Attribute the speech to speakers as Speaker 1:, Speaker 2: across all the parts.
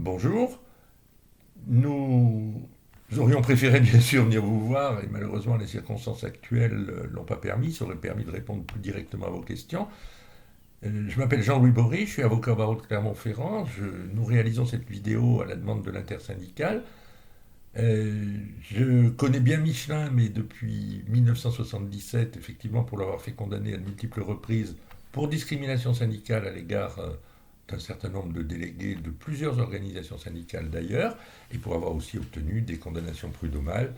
Speaker 1: Bonjour. Nous aurions préféré bien sûr venir vous voir et malheureusement les circonstances actuelles ne l'ont pas permis. Ça aurait permis de répondre plus directement à vos questions. Je m'appelle Jean-Louis Bory, je suis avocat au barreau de Clermont-Ferrand. Nous réalisons cette vidéo à la demande de l'intersyndicale. Je connais bien Michelin, mais depuis 1977, effectivement, pour l'avoir fait condamner à de multiples reprises pour discrimination syndicale à l'égard d'un certain nombre de délégués de plusieurs organisations syndicales d'ailleurs, et pour avoir aussi obtenu des condamnations prud'homales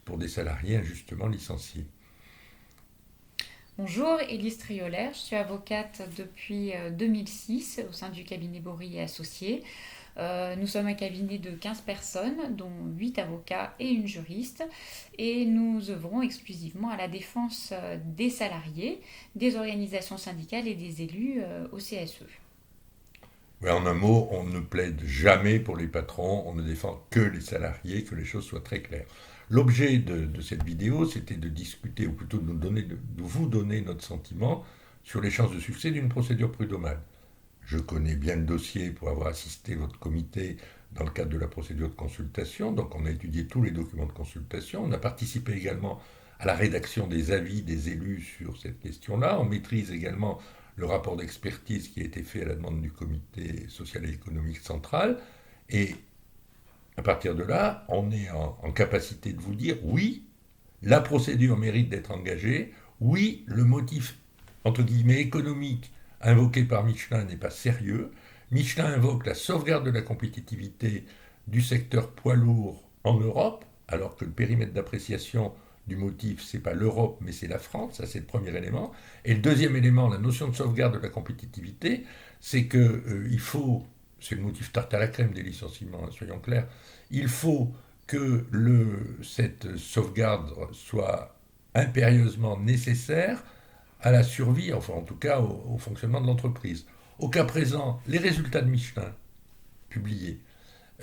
Speaker 1: pour des salariés injustement licenciés.
Speaker 2: Bonjour, Élise Triolaire, je suis avocate depuis 2006 au sein du cabinet Bory et Associés. Nous sommes un cabinet de 15 personnes, dont 8 avocats et une juriste, et nous œuvrons exclusivement à la défense des salariés, des organisations syndicales et des élus au CSE.
Speaker 1: Ouais, en un mot, on ne plaide jamais pour les patrons, on ne défend que les salariés, que les choses soient très claires. L'objet de cette vidéo, c'était de discuter, ou plutôt de vous donner notre sentiment sur les chances de succès d'une procédure prud'homale. Je connais bien le dossier pour avoir assisté votre comité dans le cadre de la procédure de consultation, donc on a étudié tous les documents de consultation, on a participé également à la rédaction des avis des élus sur cette question-là, on maîtrise également le rapport d'expertise qui a été fait à la demande du comité social et économique central, et à partir de là, on est en capacité de vous dire oui, la procédure mérite d'être engagée, oui, le motif entre guillemets économique invoqué par Michelin n'est pas sérieux. Michelin invoque la sauvegarde de la compétitivité du secteur poids lourd en Europe, alors que le périmètre d'appréciation du motif, c'est pas l'Europe, mais c'est la France, ça c'est le premier élément. Et le deuxième élément, la notion de sauvegarde de la compétitivité, c'est que il faut, c'est le motif tarte à la crème des licenciements, soyons clairs, il faut que cette sauvegarde soit impérieusement nécessaire à la survie, enfin en tout cas au fonctionnement de l'entreprise. Au cas présent, les résultats de Michelin publiés,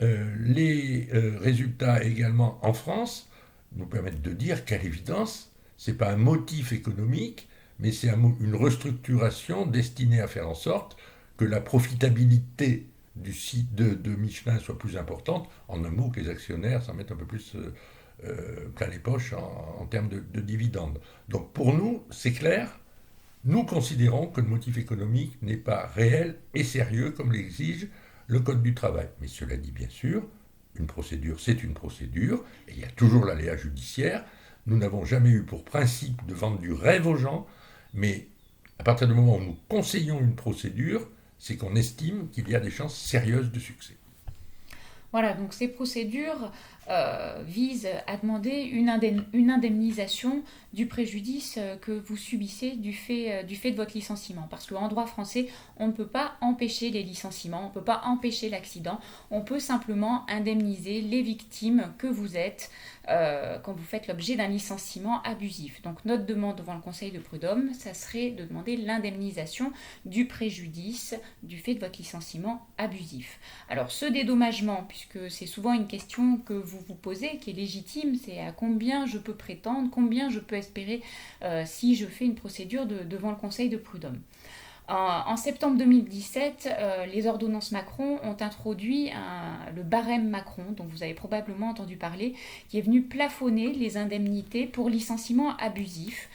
Speaker 1: les résultats également en France, nous permettent de dire qu'à l'évidence, ce n'est pas un motif économique, mais c'est une restructuration destinée à faire en sorte que la profitabilité du site de Michelin soit plus importante, en un mot que les actionnaires s'en mettent un peu plus plein les poches en termes de dividendes. Donc pour nous, c'est clair, nous considérons que le motif économique n'est pas réel et sérieux comme l'exige le Code du travail. Mais cela dit, bien sûr, une procédure, c'est une procédure, et il y a toujours l'aléa judiciaire. Nous n'avons jamais eu pour principe de vendre du rêve aux gens, mais à partir du moment où nous conseillons une procédure, c'est qu'on estime qu'il y a des chances sérieuses de succès.
Speaker 2: Voilà, donc ces procédures visent à demander une indemnisation du préjudice que vous subissez du fait de votre licenciement. Parce qu'en droit français, on ne peut pas empêcher les licenciements, on ne peut pas empêcher l'accident, on peut simplement indemniser les victimes que vous êtes quand vous faites l'objet d'un licenciement abusif. Donc notre demande devant le Conseil de prud'homme, ça serait de demander l'indemnisation du préjudice du fait de votre licenciement abusif. Alors ce dédommagement, puisque c'est souvent une question que vous vous posez, qui est légitime, c'est à combien je peux prétendre, combien je peux espérer si je fais une procédure devant le Conseil de prud'homme. En septembre 2017, les ordonnances Macron ont introduit le barème Macron, dont vous avez probablement entendu parler, qui est venu plafonner les indemnités pour licenciement abusif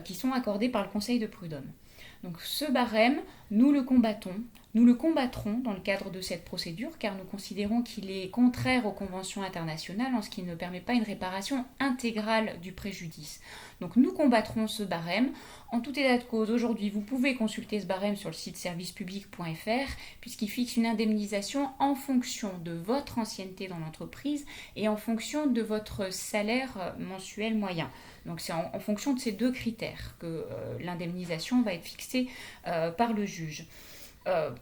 Speaker 2: qui sont accordées par le Conseil de prud'homme. Donc ce barème, nous le combattons. Nous le combattrons dans le cadre de cette procédure car nous considérons qu'il est contraire aux conventions internationales en ce qui ne permet pas une réparation intégrale du préjudice. Donc nous combattrons ce barème. En tout état de cause, aujourd'hui, vous pouvez consulter ce barème sur le site servicepublic.fr puisqu'il fixe une indemnisation en fonction de votre ancienneté dans l'entreprise et en fonction de votre salaire mensuel moyen. Donc c'est en fonction de ces deux critères que l'indemnisation va être fixée par le juge.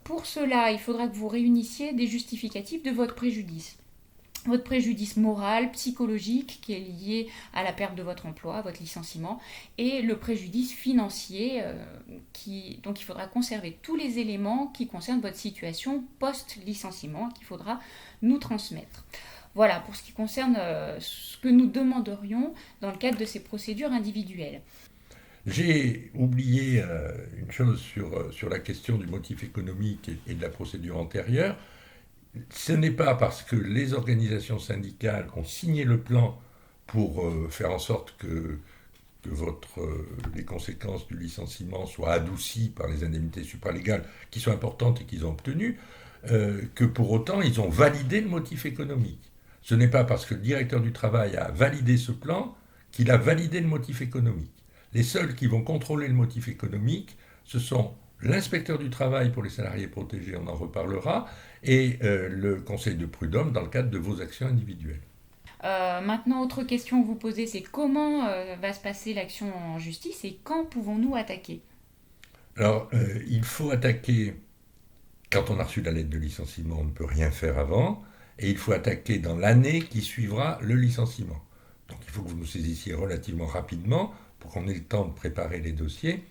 Speaker 2: Pour cela, il faudra que vous réunissiez des justificatifs de votre préjudice. Votre préjudice moral, psychologique, qui est lié à la perte de votre emploi, à votre licenciement, et le préjudice financier, donc il faudra conserver tous les éléments qui concernent votre situation post-licenciement, qu'il faudra nous transmettre. Voilà pour ce qui concerne ce que nous demanderions dans le cadre de ces procédures individuelles.
Speaker 1: J'ai oublié une chose sur la question du motif économique et de la procédure antérieure. Ce n'est pas parce que les organisations syndicales ont signé le plan pour faire en sorte que les conséquences du licenciement soient adoucies par les indemnités supralégales qui sont importantes et qu'ils ont obtenues, que pour autant ils ont validé le motif économique. Ce n'est pas parce que le directeur du travail a validé ce plan qu'il a validé le motif économique. Les seuls qui vont contrôler le motif économique, ce sont l'inspecteur du travail pour les salariés protégés, on en reparlera, et le conseil de prud'homme dans le cadre de vos actions individuelles.
Speaker 2: Maintenant, autre question que vous posez, c'est comment va se passer l'action en justice et quand pouvons-nous attaquer?
Speaker 1: Alors, il faut attaquer quand on a reçu la lettre de licenciement, on ne peut rien faire avant, et il faut attaquer dans l'année qui suivra le licenciement. Donc il faut que vous nous saisissiez relativement rapidement pour qu'on ait le temps de préparer les dossiers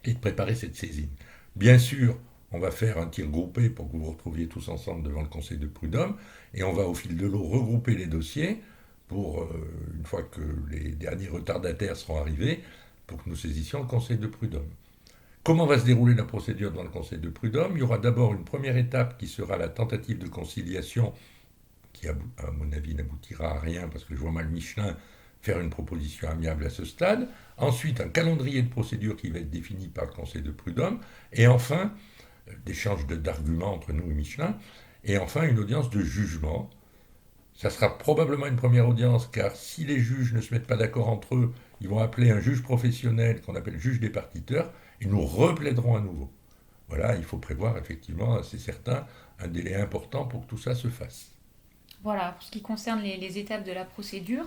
Speaker 1: et de préparer cette saisine. Bien sûr, on va faire un tir groupé pour que vous vous retrouviez tous ensemble devant le conseil de prud'homme, et on va au fil de l'eau regrouper les dossiers pour, une fois que les derniers retardataires seront arrivés, pour que nous saisissions le conseil de prud'homme. Comment va se dérouler la procédure dans le conseil de prud'homme? Il y aura d'abord une première étape qui sera la tentative de conciliation qui, à mon avis, n'aboutira à rien parce que je vois mal Michelin faire une proposition amiable à ce stade. Ensuite, un calendrier de procédure qui va être défini par le conseil de prud'homme. Et enfin, d'échange d'arguments entre nous et Michelin. Et enfin, une audience de jugement. Ça sera probablement une première audience, car si les juges ne se mettent pas d'accord entre eux, ils vont appeler un juge professionnel qu'on appelle juge départiteur, et nous replaiderons à nouveau. Voilà, il faut prévoir effectivement, c'est certain, un délai important pour que tout ça se fasse.
Speaker 2: Voilà, pour ce qui concerne les étapes de la procédure,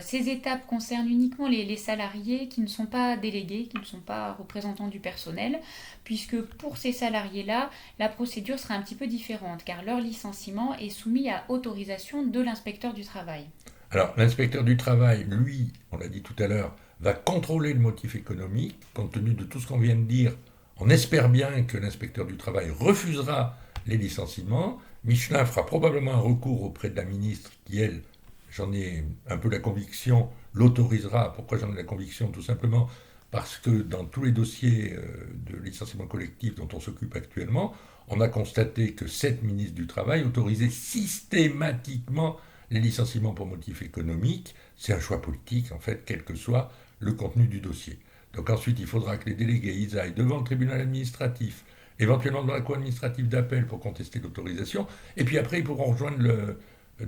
Speaker 2: ces étapes concernent uniquement les salariés qui ne sont pas délégués, qui ne sont pas représentants du personnel, puisque pour ces salariés-là, la procédure sera un petit peu différente, car leur licenciement est soumis à autorisation de l'inspecteur du travail.
Speaker 1: Alors, l'inspecteur du travail, lui, on l'a dit tout à l'heure, va contrôler le motif économique, compte tenu de tout ce qu'on vient de dire. On espère bien que l'inspecteur du travail refusera les licenciements. Michelin fera probablement un recours auprès de la ministre qui, elle, j'en ai un peu la conviction, l'autorisera. Pourquoi j'en ai la conviction? Tout simplement parce que dans tous les dossiers de licenciement collectif dont on s'occupe actuellement, on a constaté que cette ministre du Travail autorisait systématiquement les licenciements pour motif économique. C'est un choix politique, en fait, quel que soit le contenu du dossier. Donc ensuite, il faudra que les délégués ils aillent devant le tribunal administratif, éventuellement dans la cour administrative d'appel pour contester l'autorisation, et puis après, ils pourront rejoindre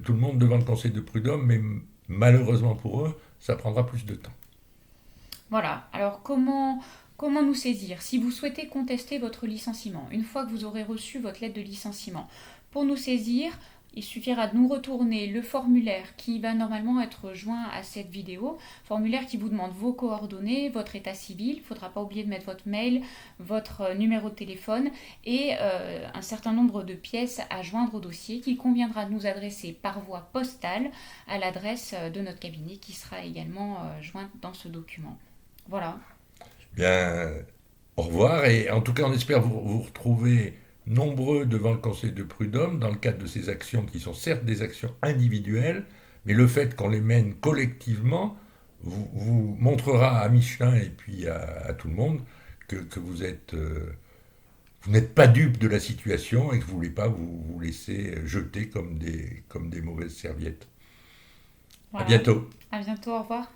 Speaker 1: tout le monde devant le conseil de prud'homme, mais malheureusement pour eux, ça prendra plus de temps.
Speaker 2: Voilà, alors comment nous saisir? Si vous souhaitez contester votre licenciement, une fois que vous aurez reçu votre lettre de licenciement, pour nous saisir, il suffira de nous retourner le formulaire qui va normalement être joint à cette vidéo, formulaire qui vous demande vos coordonnées, votre état civil, il ne faudra pas oublier de mettre votre mail, votre numéro de téléphone et un certain nombre de pièces à joindre au dossier qu'il conviendra de nous adresser par voie postale à l'adresse de notre cabinet qui sera également jointe dans ce document. Voilà.
Speaker 1: Bien, au revoir, et en tout cas, on espère vous retrouver nombreux devant le conseil de prud'homme dans le cadre de ces actions qui sont certes des actions individuelles, mais le fait qu'on les mène collectivement vous montrera à Michelin et puis à tout le monde que vous n'êtes pas dupe de la situation et que vous ne voulez pas vous laisser jeter comme des mauvaises serviettes. À
Speaker 2: Voilà.
Speaker 1: bientôt.
Speaker 2: À bientôt, au revoir.